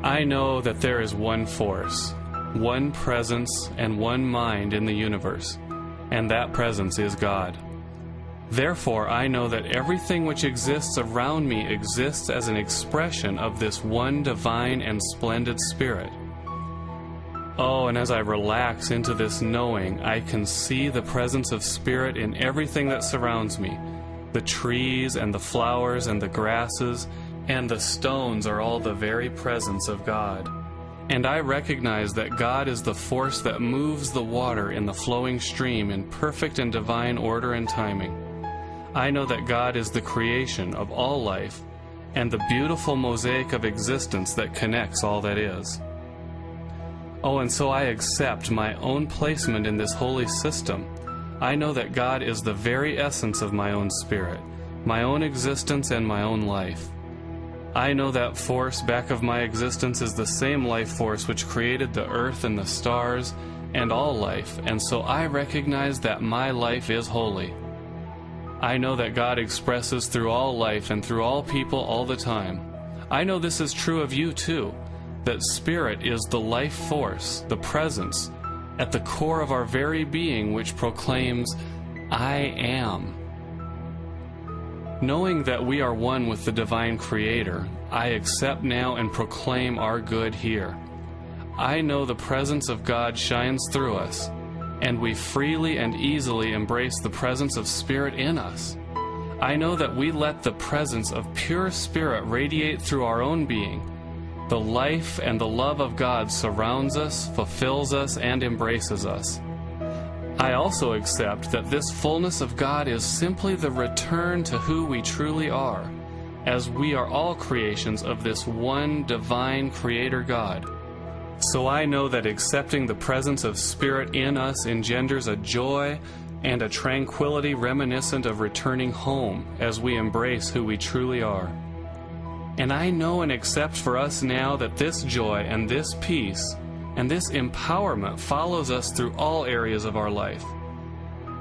I know that there is one force, one presence, and one mind in the universe, and that presence is God. Therefore, I know that everything which exists around me exists as an expression of this one divine and splendid Spirit. Oh, and as I relax into this knowing, I can see the presence of Spirit in everything that surrounds me. The trees and the flowers and the grasses and the stones are all the very presence of God. And I recognize that God is the force that moves the water in the flowing stream in perfect and divine order and timing. I know that God is the creation of all life and the beautiful mosaic of existence that connects all that is. Oh, and so I accept my own placement in this holy system. I know that God is the very essence of my own spirit, my own existence, and my own life. I know that force back of my existence is the same life force which created the earth and the stars and all life, and so I recognize that my life is holy. I know that God expresses through all life and through all people all the time. I know this is true of you too, that Spirit is the life force, the presence, at the core of our very being, which proclaims, I am. Knowing that we are one with the divine Creator, I accept now and proclaim our good here. I know the presence of God shines through us, and we freely and easily embrace the presence of Spirit in us. I know that we let the presence of pure Spirit radiate through our own being. The life and the love of God surrounds us, fulfills us, and embraces us. I also accept that this fullness of God is simply the return to who we truly are, as we are all creations of this one divine Creator God. So I know that accepting the presence of Spirit in us engenders a joy and a tranquility reminiscent of returning home as we embrace who we truly are. And I know and accept for us now that this joy and this peace and this empowerment follows us through all areas of our life.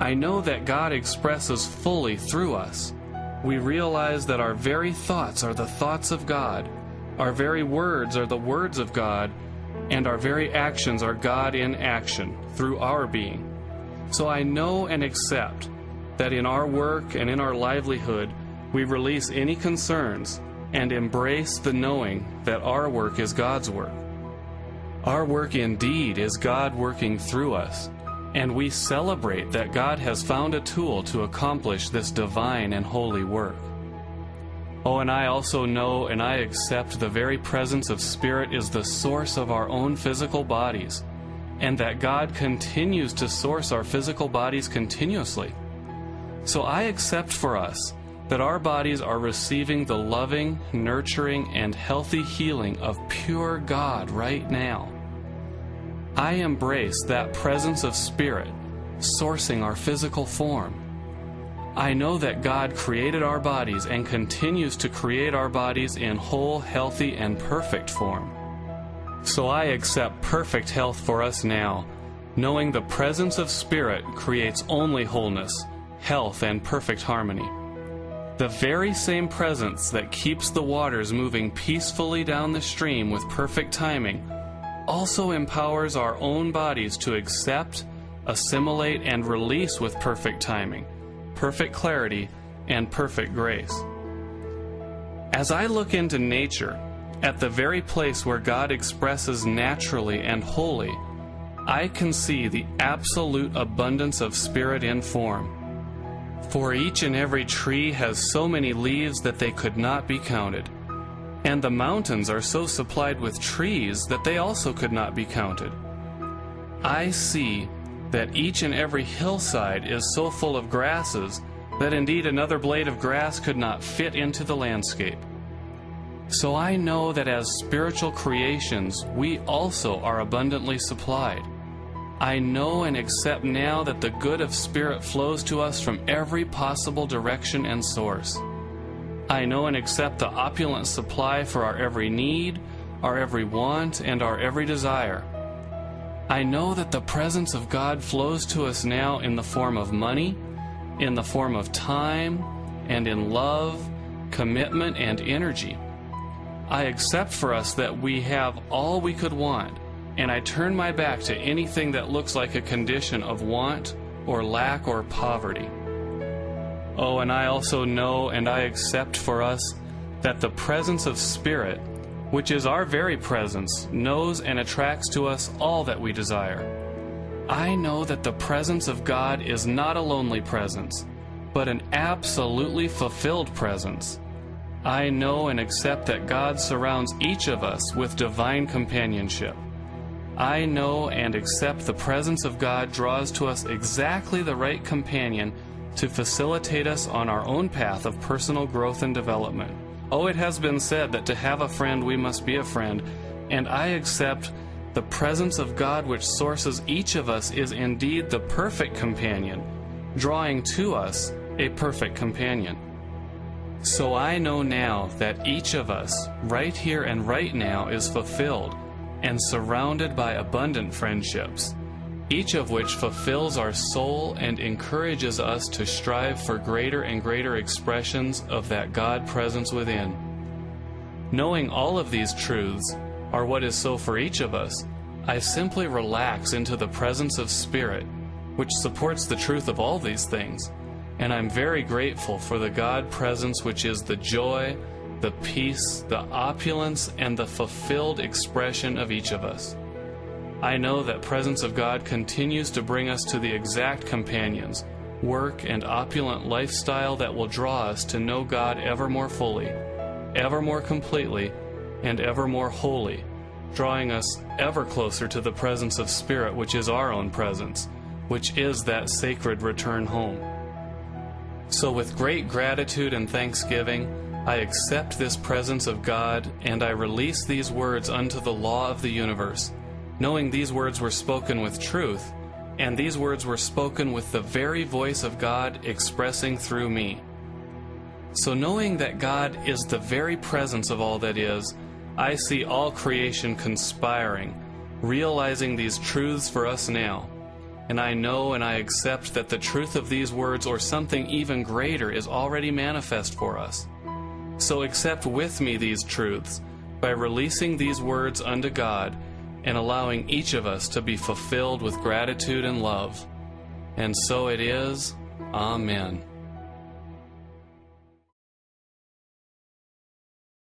I know that God expresses fully through us. We realize that our very thoughts are the thoughts of God, our very words are the words of God, and our very actions are God in action through our being. So I know and accept that in our work and in our livelihood, we release any concerns and embrace the knowing that our work is God's work. Our work indeed is God working through us, and we celebrate that God has found a tool to accomplish this divine and holy work. Oh, and I also know and I accept the very presence of Spirit is the source of our own physical bodies, and that God continues to source our physical bodies continuously. So I accept for us that our bodies are receiving the loving, nurturing, and healthy healing of pure God right now. I embrace that presence of Spirit sourcing our physical form. I know that God created our bodies and continues to create our bodies in whole, healthy, and perfect form. So I accept perfect health for us now, knowing the presence of Spirit creates only wholeness, health, and perfect harmony. The very same presence that keeps the waters moving peacefully down the stream with perfect timing also empowers our own bodies to accept, assimilate, and release with perfect timing, perfect clarity, and perfect grace. As I look into nature, at the very place where God expresses naturally and wholly, I can see the absolute abundance of Spirit in form. For each and every tree has so many leaves that they could not be counted, and the mountains are so supplied with trees that they also could not be counted. I see that each and every hillside is so full of grasses that indeed another blade of grass could not fit into the landscape. So I know that as spiritual creations, we also are abundantly supplied. I know and accept now that the good of Spirit flows to us from every possible direction and source. I know and accept the opulent supply for our every need, our every want, and our every desire. I know that the presence of God flows to us now in the form of money, in the form of time, and in love, commitment, and energy. I accept for us that we have all we could want, and I turn my back to anything that looks like a condition of want or lack or poverty. Oh, and I also know and I accept for us that the presence of Spirit, which is our very presence, knows and attracts to us all that we desire. I know that the presence of God is not a lonely presence, but an absolutely fulfilled presence. I know and accept that God surrounds each of us with divine companionship. I know and accept the presence of God draws to us exactly the right companion to facilitate us on our own path of personal growth and development. Oh, it has been said that to have a friend we must be a friend, and I accept the presence of God which sources each of us is indeed the perfect companion, drawing to us a perfect companion. So I know now that each of us, right here and right now, is fulfilled and surrounded by abundant friendships, each of which fulfills our soul and encourages us to strive for greater and greater expressions of that God presence within. Knowing all of these truths are what is so for each of us, I simply relax into the presence of Spirit, which supports the truth of all these things, and I'm very grateful for the God presence which is the joy, the peace, the opulence, and the fulfilled expression of each of us. I know that presence of God continues to bring us to the exact companions, work, and opulent lifestyle that will draw us to know God ever more fully, ever more completely, and ever more wholly, drawing us ever closer to the presence of Spirit, which is our own presence, which is that sacred return home. So with great gratitude and thanksgiving, I accept this presence of God, and I release these words unto the law of the universe, knowing these words were spoken with truth, and these words were spoken with the very voice of God expressing through me. So knowing that God is the very presence of all that is, I see all creation conspiring, realizing these truths for us now. And I know and I accept that the truth of these words or something even greater is already manifest for us. So accept with me these truths by releasing these words unto God and allowing each of us to be fulfilled with gratitude and love. And so it is. Amen.